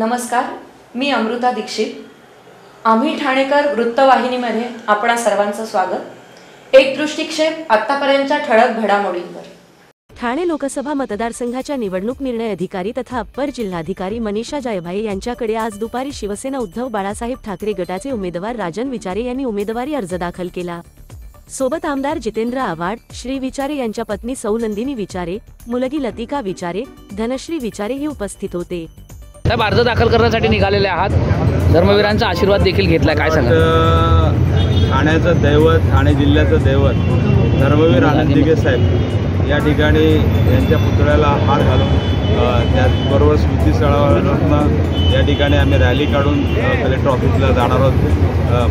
नमस्कार, मी अमृता दीक्षित. आम्ही ठाणेकर वृत्तवाहिनीमध्ये आपणा सर्वांचं स्वागत. एक दृष्टिक्षेप आतापर्यंतच्या ठळक घडामोडींवर. ठाणे लोकसभा मतदारसंघाच्या निवडणूक निर्णय अधिकारी तथा अप्पर जिल्हाधिकारी मनीषा जायभाये यांच्याकडे आज दुपारी शिवसेना उद्धव बाळासाहेब ठाकरे गटाचे उमेदवार राजन विचारे यांनी उमेदवारी अर्ज दाखल केला. सोबत आमदार जितेंद्र आव्हाड, श्री विचारे यांच्या पत्नी सौ नंदिनी विचारे, मुलगी लतिका विचारे, धनश्री विचारे हे उपस्थित होते. साहेब, अर्ज दाखल करण्यासाठी निघालेले आहात, धर्मवीरांचा आशीर्वाद देखील घेतला, काय सांगा? ठाण्याचं दैवत, ठाणे जिल्ह्याचं दैवत धर्मवीर आनंद दिघे साहेब या ठिकाणी यांच्या पुतळ्याला हार घालून त्याचबरोबर स्मृतीस्थळावरून या ठिकाणी आम्ही रॅली काढून कलेक्टर ऑफिसला जाणार आहोत.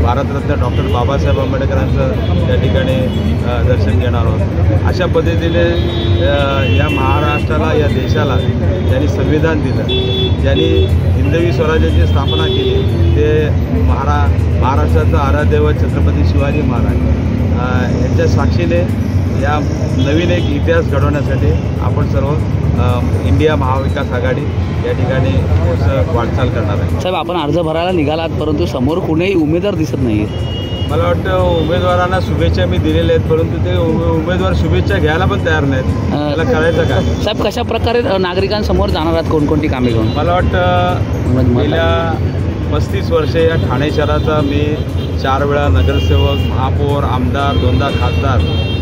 भारतरत्न डॉक्टर बाबासाहेब आंबेडकरांचं त्या ठिकाणी दर्शन घेणार आहोत. अशा पद्धतीने या महाराष्ट्राला, या देशाला ज्यांनी संविधान दिलं, ज्यांनी हिंदवी स्वराज्याची स्थापना केली, ते महाराष्ट्राचं आराध्यदैवत छत्रपती शिवाजी महाराज यांच्या साक्षीने या नवीन एक इतिहास घडवण्यासाठी आपण सर्व इंडिया महाविकास आघाडी या ठिकाणी वाटचाल करणार आहे. साहेब, आपण अर्ज भरायला निघालात, परंतु समोर कुणीही उमेदवार दिसत नाही. मला वाटतं उमेदवारांना शुभेच्छा मी दिलेल्या आहेत, परंतु ते उमेदवार शुभेच्छा घ्यायला पण तयार नाहीत. त्याला करायचं काय? साहेब, कशा प्रकारे नागरिकांसमोर जाणार आहात, कोणकोणती कामे घेऊन? मला वाटतं गेल्या 35 वर्षे या ठाणे शहराचा मी 4 वेळा नगरसेवक, महापौर, आमदार, 2दा खासदार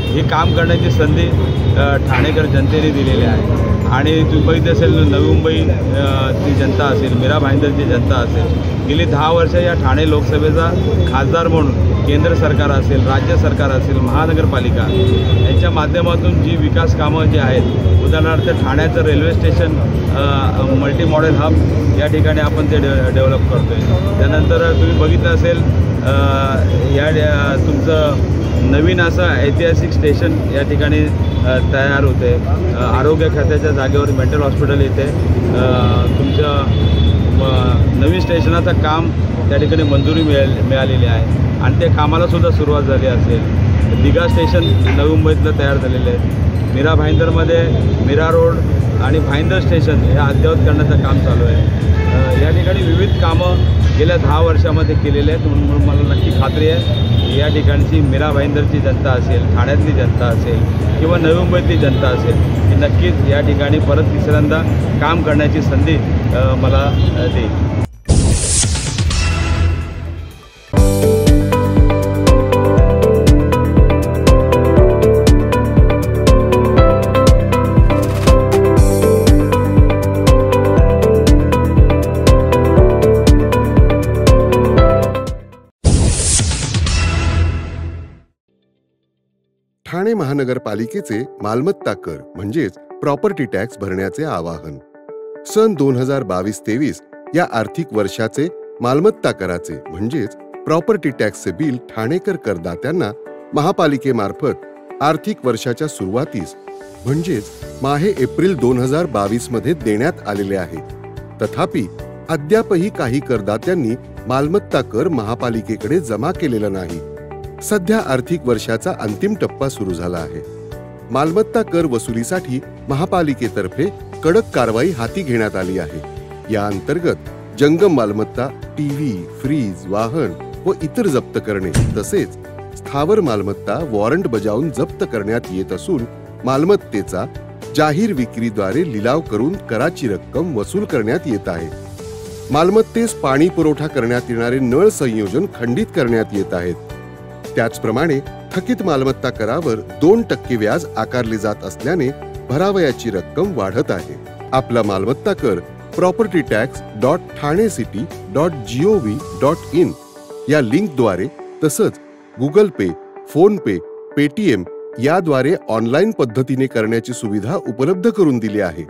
हे काम करण्याची संधी ठाणेकर जनतेने दिलेली आहे. आणि तुम्ही बघितलं असेल, नवी मुंबई ची जनता असेल, मीरा भाईंदरची जनता असेल, गेली 10 वर्ष या ठाणे लोकसभेचा खासदार म्हणून केंद्र सरकार असेल, राज्य सरकार असेल, महानगरपालिका यांच्या माध्यमातून जी विकास कामं जी आहेत, उदाहरणार्थ ठाण्याचं railway station multi model hub या ठिकाणी आपण ते डेव्हलप करतो आहे. त्यानंतर तुम्ही बघितलं असेल तुमचं नवीन असं ऐतिहासिक स्टेशन या ठिकाणी तयार होते. आरोग्य खात्याच्या जागेवर मेंटल हॉस्पिटल येते. तुमचं नवीन स्टेशनाचं काम त्या ठिकाणी मंजुरी मिळालेली आहे आणि त्या कामालासुद्धा सुरुवात झाली असेल. दिघा स्टेशन नवी मुंबईतलं तयार झालेलं आहे. मीरा भाईंदरमध्ये मीरा रोड आणि भाईंदर स्टेशन हे अद्ययावत करण्याचं काम चालू आहे. या ठिकाणी विविध कामं गेल्या 10 वर्षामध्ये केलेले आहेत. म्हणून मला नक्की खात्री आहे या ठिकाणची मीरा भाईंदरची जनता असेल, ठाण्यातली जनता असेल किंवा नवी मुंबईतली जनता असेल, ही नक्कीच या ठिकाणी परत तिसऱ्यांदा काम करण्याची संधी मला देईल. ठाणे महानगरपालिकेचे मालमत्ता कर म्हणजेच प्रॉपर्टी टॅक्स भरण्याचे आवाहन. सन 2022-23 या आर्थिक वर्षाचे मालमत्ता कराचे म्हणजेच प्रॉपर्टी टॅक्सचे बिल ठाणेकर करदात्यांना महापालिकेमार्फत आर्थिक वर्षाच्या सुरुवातीस म्हणजेच माहे एप्रिल 2022 मध्ये देण्यात आलेले आहे. तथापि अद्यापही काही करदात्यांनी मालमत्ता कर महापालिकेकडे जमा केलेला नाही. सध्या आर्थिक वर्षाचा अंतिम टप्पा सुरू झाला आहे. मालमत्ता कर वसुलीसाठी महापालिकेतर्फे कडक कारवाई हाती घेण्यात आली आहे. या अंतर्गत जंगम मालमत्ता, टीव्ही, फ्रीज, वाहन व इतर जप्त करणे तसेच स्थावर मालमत्ता वॉरंट बजावून जप्त करण्यात येत असून मालमत्तेचा जाहीर विक्रीद्वारे लिलाव करून कराची रक्कम वसूल करण्यात येत आहे. मालमत्तेस पाणी पुरवठा करण्यात येणारे नळ संयोजन खंडित करण्यात येत आहेत. त्याचप्रमाणे थकीत मालमत्ता करावर 2% व्याज आकारले जात असल्याने भरावयाची रक्कम वाढत आहे. आपला मालमत्ता कर propertytax.thanecity.gov.in या लिंकद्वारे तसंच गुगल पे, फोन पे, पेटीएम याद्वारे ऑनलाईन पद्धतीने करण्याची सुविधा उपलब्ध करून दिली आहे.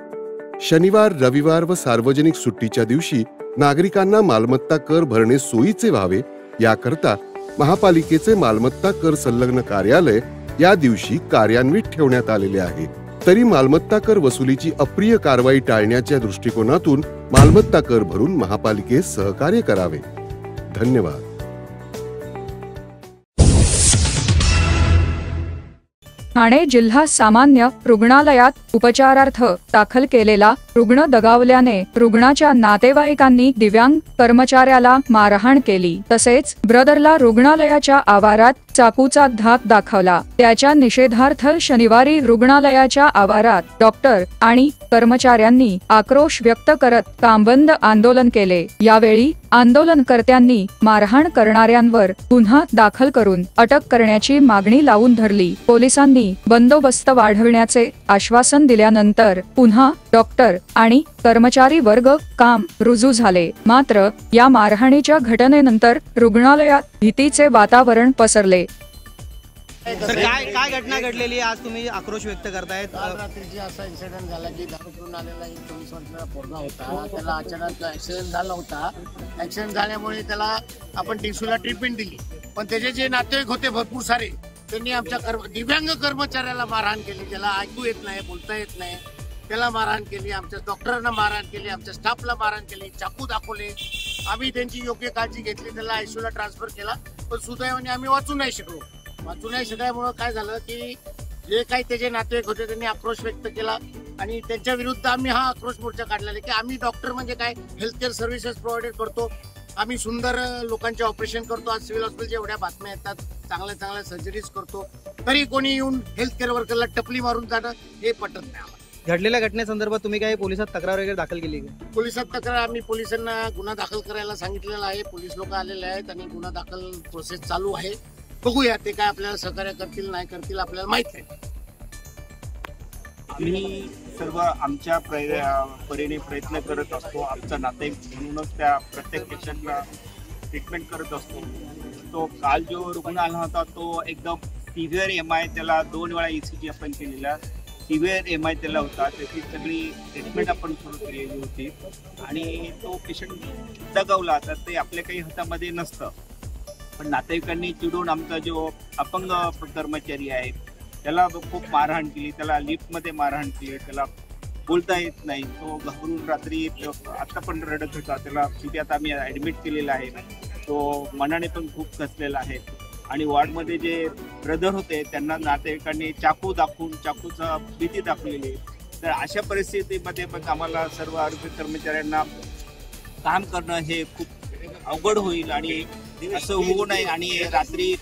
शनिवार, रविवार व सार्वजनिक सुट्टीच्या दिवशी नागरिकांना मालमत्ता कर भरणे सोयीचे व्हावे याकरता महापालिकेचे मालमत्ता कर संलग्न कार्यालय या दिवशी कार्यान्वित ठेवण्यात आलेले आहे. तरी मालमत्ता कर वसुलीची अप्रिय कारवाई टाळण्याच्या दृष्टिकोनातून मालमत्ता कर भरून महापालिकेस सहकार्य करावे. धन्यवाद. ठाणे जिल्हा सामान्य रुग्णालयात उपचारार्थ दाखल केलेला रुग्ण दगावल्याने रुग्णाच्या नातेवाईकांनी दिव्यांग कर्मचाऱ्याला मारहाण केली। तसेच ब्रदरला रुग्णालयाच्या आवारात चाकूचा धाक दाखवला। त्याच्या निषेधार्थ शनिवारी रुग्णालयाच्या आवारात डॉक्टर आणि कर्मचाऱ्यांनी आक्रोश व्यक्त करत कामबंद आंदोलन केले। यावेळी आंदोलनकर्त्यांनी मारहाण करणाऱ्यांवर गुन्हा दाखल करून अटक करण्याची मागणी लावून धरली। पोलिसांनी बंदोबस्त वाढवण्याचे आश्वासन दिल्यानंतर पुन्हा डॉक्टर आणि कर्मचारी वर्ग काम रुजू झाले। मात्र या मारहाणीच्या घटनेनंतर रुग्णालयात भीतीचे वातावरण पसरले। सर काय घटना घडलेली आज तुम्ही आक्रोश व्यक्त करतायत? काल रात्रीची असा इन्सिडेंट झाला की दारू पिऊन आलेला एक 24 वर्षाचा पोरगा होता। त्याला अचानक ऍक्सिडेंट झाला होता। ऍक्सिडेंट झाल्यामुळे त्याला आपण टिसूला ट्रीटमेंट दिली, पण त्याचे जे नातेवाईक होते भरपूर सारे, त्यांनी आमच्या दिव्यांग कर्मचाऱ्याला मारहाण केली। त्याला ऐकू येत नाही, बोलता येत नाही, त्याला मारहाण केली। आमच्या डॉक्टरांना मारहाण केली, आमच्या स्टाफला मारहाण केली, चाकू दाखवले। आम्ही त्यांची योग्य काळजी घेतली, त्याला आयसीयूला ट्रान्सफर केला, पण सुदैवाने आम्ही वाचू नाही शकलो। वाचू नाही शकल्यामुळे काय झालं की जे काही त्याचे नातेवाईक होते त्यांनी आक्रोश व्यक्त केला आणि त्यांच्या विरुद्ध आम्ही हा आक्रोश मोर्चा काढलेला की आम्ही डॉक्टर म्हणजे काय, हेल्थकेअर सर्व्हिसेस प्रोव्हाइड करतो, आम्ही सुंदर लोकांचे ऑपरेशन करतो। आज सिव्हिल हॉस्पिटलच्या एवढ्या बातम्या येतात, चांगल्या चांगल्या सर्जरीज करतो, तरी कोणी येऊन हेल्थकेअर वर्करला टपली मारून जाणं हे पटत नाही। घडलेल्या घटनेसंदर्भात तुम्ही काय पोलिसात तक्रार वगैरे दाखल केली का? पोलिसात तक्रार आम्ही पोलिसांना गुन्हा दाखल करायला सांगितलेला आहे। पोलीस लोक आलेले आहेत आणि गुन्हा दाखल प्रोसेस चालू आहे। बघूया ते काय आपल्याला सहकार्य करतील नाही करतील आपल्याला माहित आहे। आम्ही सर्व आमच्या परीने प्रयत्न करत असतो। आमचा नातेवाईक म्हणूनच त्या प्रत्येक पेशंटला ट्रीटमेंट करत असतो। तो काल जो रुग्ण आला होता तो एकदम सिव्हिअर MI, त्याला 2 वेळा ECG आपण केलेला, सिव्हिअर MI त्याला होता। त्याची सगळी ट्रीटमेंट आपण सुरू केलेली होती आणि तो पेशंट दगावला तर ते आपल्या काही हातामध्ये नसतं, पण नातेवाईकांनी चिडून आमचा जो अपंग कर्मचारी आहे त्याला खूप मारहाण केली, त्याला लिफ्टमध्ये मारहाण केली, त्याला बोलता येत नाही, तो घाबरून रात्री आता पण रडत होता। त्याला तिथे आता आम्ही ॲडमिट केलेला आहे, तो मनाने पण खूप कसलेला आहे आणि वॉर्डमध्ये जे ब्रदर होते त्यांना नातेवाईकांनी चाकू दाखवून चाकूचा भीती दाखवलेली। तर अशा परिस्थितीमध्ये पण आम्हाला सर्व आरोग्य कर्मचाऱ्यांना काम करणं हे खूप अवघड होईल आणि असं होऊ नये। आणि रात्री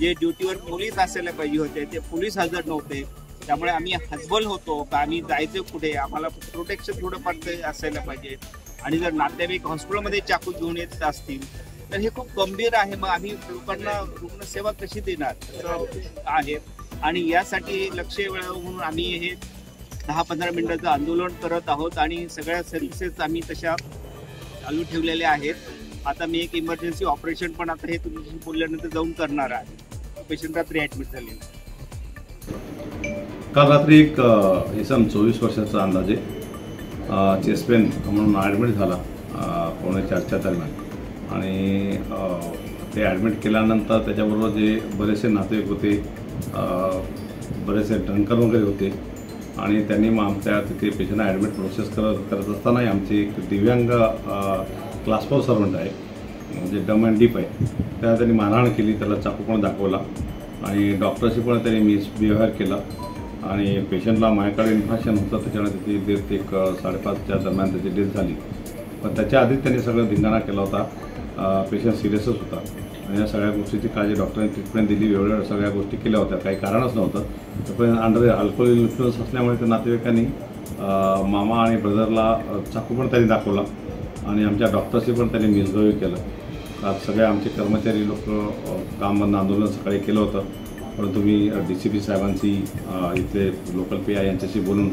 जे ड्युटीवर पोलीस असायला पाहिजे होते ते पोलीस हजर नव्हते, त्यामुळे आम्ही हतबल होतो का आम्ही जायचं कुठे, आम्हाला प्रोटेक्शन थोडंफार असायला पाहिजे। आणि जर नातेवाईक हॉस्पिटलमध्ये चाकू घेऊन येत असतील तर हे खूप गंभीर आहे। मग आम्ही लोकांना रुग्णसेवा कशी देणार आहे आणि यासाठी लक्ष वेळावं म्हणून आम्ही हे 10-15 मिनिटाचं आंदोलन करत आहोत आणि सगळ्या सर्व्हिसेस आम्ही तशा चालू ठेवलेल्या आहेत। आता मी एक इमर्जन्सी ऑपरेशन पण आता हे तुमच्याशी बोलल्यानंतर जाऊन करणार आहे। पेशंट रात्री ॲडमिट झाले। काल रात्री एक इसम 24 वर्षाचा अंदाजे चेस्ट पेन म्हणून ॲडमिट झाला 3:45 दरम्यान आणि ते ॲडमिट केल्यानंतर त्याच्याबरोबर जे बरेचसे नातेवाईक होते, बरेचसे ड्रंकर वगैरे होते आणि त्यांनी मग आमच्या तिथे पेशंटला ॲडमिट प्रोसेस करत असतानाही आमची एक दिव्यांग क्लास 4 सर्वंट आहे, म्हणजे डम अँड डीप आहे, त्याला त्यांनी मारहाण केली, त्याला चाकू पण दाखवला आणि डॉक्टरशी पण त्यांनी मिसबिहेवियर केला आणि पेशंटला मायकार्ड इन्फेक्शन होतं, त्याच्यामुळे त्याची डेथ 1:30च्या दरम्यान त्याची डेथ झाली। पण त्याच्या आधीच त्यांनी सगळं धिंगाणा केला होता, पेशंट सिरियसच होता आणि या सगळ्या गोष्टीची काळजी डॉक्टरांनी ट्रीटमेंट दिली, वेगवेगळ्या सगळ्या गोष्टी केल्या होत्या, काही कारणच नव्हतं। पण अंडर अल्कोहोल इन्फ्लुएन्स असल्यामुळे त्या नातेवाईकांनी मामा आणि ब्रदरला चाकू पण त्यांनी दाखवला आणि आमच्या डॉक्टरशी पण त्यांनी मिसबिहेव केलं। आज सगळे आमचे कर्मचारी लोक काम बंद आंदोलन सकाळी केलं होतं, परंतु मी DCP साहेबांशी इथले लोकल PI यांच्याशी बोलून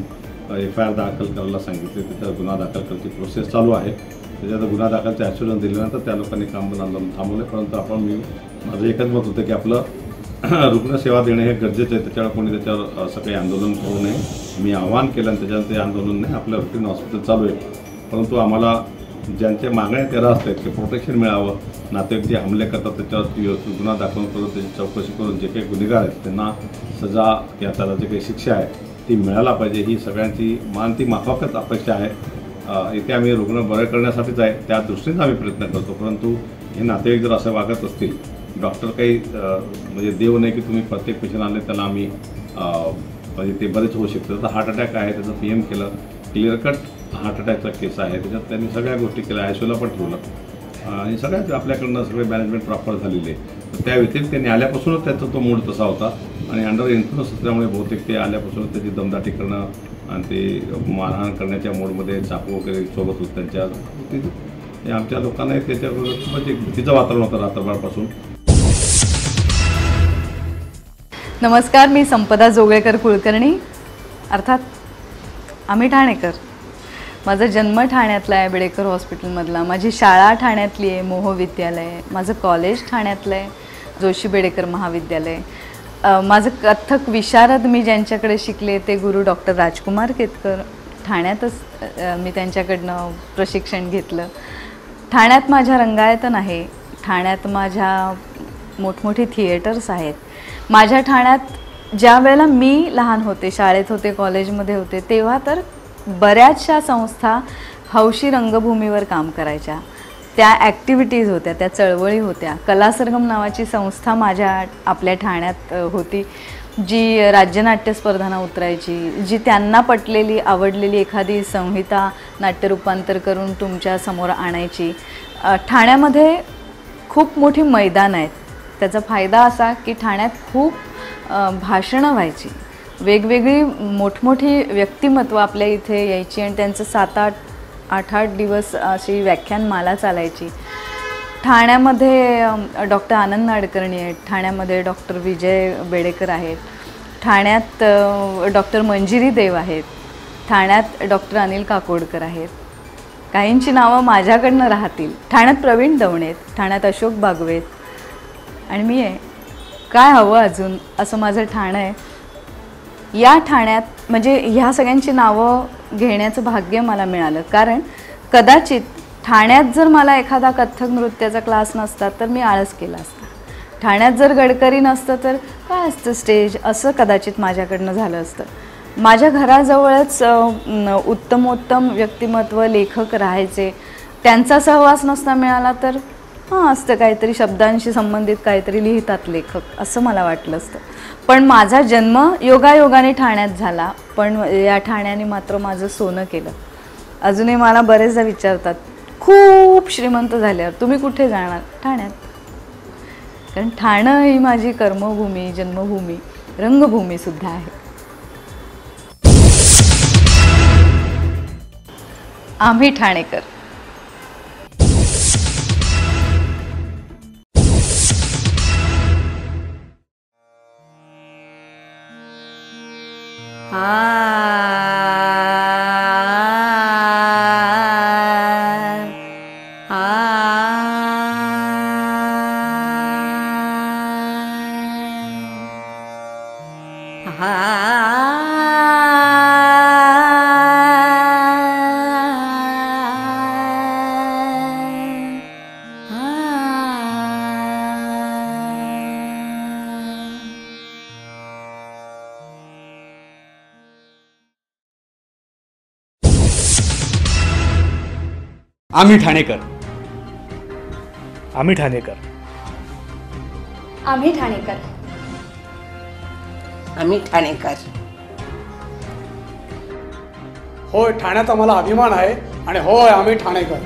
FIR दाखल करायला सांगितले, त्याच्यावर गुन्हा दाखल करायची प्रोसेस चालू आहे। त्याच्यात गुन्हा दाखलचे ॲश्युरन्स दिल्यानंतर त्या लोकांनी काम बंद आंदोलन थांबवले, परंतु माझं एकच मत होतं की आपलं रुग्णसेवा देणे हे गरजेचं आहे, त्याच्यावर कोणी त्याच्यावर असं काही आंदोलन करू नये। मी आवाहन केलं आणि त्याच्यावर ते आंदोलन नाही, आपलं रुटीन हॉस्पिटल चालू आहे, परंतु आम्हाला ज्यांच्या मागण्या तेरा असतात की प्रोटेक्शन मिळावं, नातेवाईक जे हमले करतात त्याच्यावर गुन्हा दाखल करून त्याची चौकशी करून जे काही गुन्हेगार आहेत त्यांना सजा किंवा त्याला जे काही शिक्षा आहे ती मिळायला पाहिजे, ही सगळ्यांची ती माफाकत अपेक्षा आहे। इथे आम्ही रुग्ण बरे करण्यासाठीच आहे, त्या दृष्टीनेच आम्ही प्रयत्न करतो, परंतु हे नातेवाईक जर असं वागत असतील, डॉक्टर काही म्हणजे देव नाही की तुम्ही प्रत्येक पेशंट आले त्याला आम्ही म्हणजे ते बरेच होऊ शकतं। तर हार्ट अटॅक आहे त्याचं PM केलं, क्लिअर कट हार्ट अटॅकचा केस आहे, त्याच्यात त्यांनी सगळ्या गोष्टी केल्या, आयसीयूला पण ठेवलं आणि सगळ्याच आपल्याकडनं सगळे मॅनेजमेंट प्रॉपर झालेली आहे. तर त्या व्यतिरिक्त त्यांनी आल्यापासूनच त्याचा तो मूड तसा होता आणि अंडर इन्फ्लुअन्स असल्यामुळे बहुतेक ते आल्यापासूनच त्याची दमदाटी करणं आणि ते मारहाण करण्याच्या मोडमध्ये चाकू वगैरे सोबत होत त्यांच्या आमच्या लोकांना त्याच्याबरोबर म्हणजे भीतीचं वातावरण होतं रात्रभरपासून. नमस्कार, मी संपदा जोगळेकर कुलकर्णी अर्थात आम्ही ठाणेकर. माझा जन्म ठाण्यातला आहे, बेडेकर हॉस्पिटलमधला. माझी शाळा ठाण्यातली आहे, मोह विद्यालय. माझं कॉलेज ठाण्यातलं आहे, जोशी बेडेकर महाविद्यालय. माझं कथ्थक विशारद मी ज्यांच्याकडे शिकले ते गुरु डॉक्टर राजकुमार केतकर. ठाण्यातच मी त्यांच्याकडनं प्रशिक्षण घेतलं. ठाण्यात माझ्या रंगायतन आहे, ठाण्यात माझ्या मोठमोठी थिएटर्स आहेत. माझ्या ठाण्यात ज्या वेळेला मी लहान होते, शाळेत होते, कॉलेजमध्ये होते, तेव्हा तर बऱ्याचशा संस्था हौशी रंगभूमीवर काम करायच्या. त्या ॲक्टिव्हिटीज होत्या, त्या चळवळी होत्या. कलासरगम नावाची संस्था आपल्या ठाण्यात होती, जी राज्यनाट्य स्पर्धांना उतरायची, जी त्यांना पटलेली आवडलेली एखादी संहिता नाट्यरूपांतर करून तुमच्या समोर आणायची. ठाण्यामध्ये खूप मोठी मैदान आहेत. त्याचा फायदा असा की ठाण्यात खूप भाषणं व्हायची, वेगवेगळी मोठमोठी व्यक्तिमत्व आपल्या इथे यायची आणि त्यांचं 7-8 दिवस अशी व्याख्यानमाला चालायची. ठाण्यामध्ये डॉक्टर आनंद नाडकर्णी आहेत, ठाण्यामध्ये डॉक्टर विजय बेडेकर आहेत, ठाण्यात डॉक्टर मंजिरी देव आहेत, ठाण्यात डॉक्टर अनिल काकोडकर आहेत. काहींची नावं माझ्याकडनं राहतील. ठाण्यात प्रवीण दवणे आहेत, ठाण्यात अशोक बागवेत आणि मी आहे. काय हवं अजून असं माझं ठाणं आहे. या ठाण्यात म्हणजे ह्या सगळ्यांची नावं घेण्याचं भाग्य मला मिळालं, कारण कदाचित ठाण्यात जर मला एखादा कथ्थक नृत्याचा क्लास नसता तर मी आळस केला असता. ठाण्यात जर गडकरी नसतं तर काय असतं स्टेज, असं कदाचित माझ्याकडनं झालं असतं. माझ्या घराजवळच उत्तमोत्तम व्यक्तिमत्व लेखक राहायचे. त्यांचा सहवास नसता मिळाला तर असतं काहीतरी शब्दांशी संबंधित काहीतरी लिहितात लेखक, असं मला वाटलं असतं. पण माझा जन्म योगायोगाने ठाण्यात झाला, पण या ठाण्याने मात्र माझं सोनं केलं. अजूनही मला बरेचदा विचारतात, खूप श्रीमंत झाल्यावर तुम्ही कुठे जाणार? ठाण्यात. कारण ठाणं ही माझी कर्मभूमी, जन्मभूमी, रंगभूमी सुद्धा आहे. आम्ही ठाणेकर. आम्ही ठाणेकर. आम्ही ठाणेकर. आम्ही ठाणेकर. आम्ही ठाणेकर. होय, ठाण्यात आम्हाला अभिमान आहे आणि होय आम्ही ठाणेकर.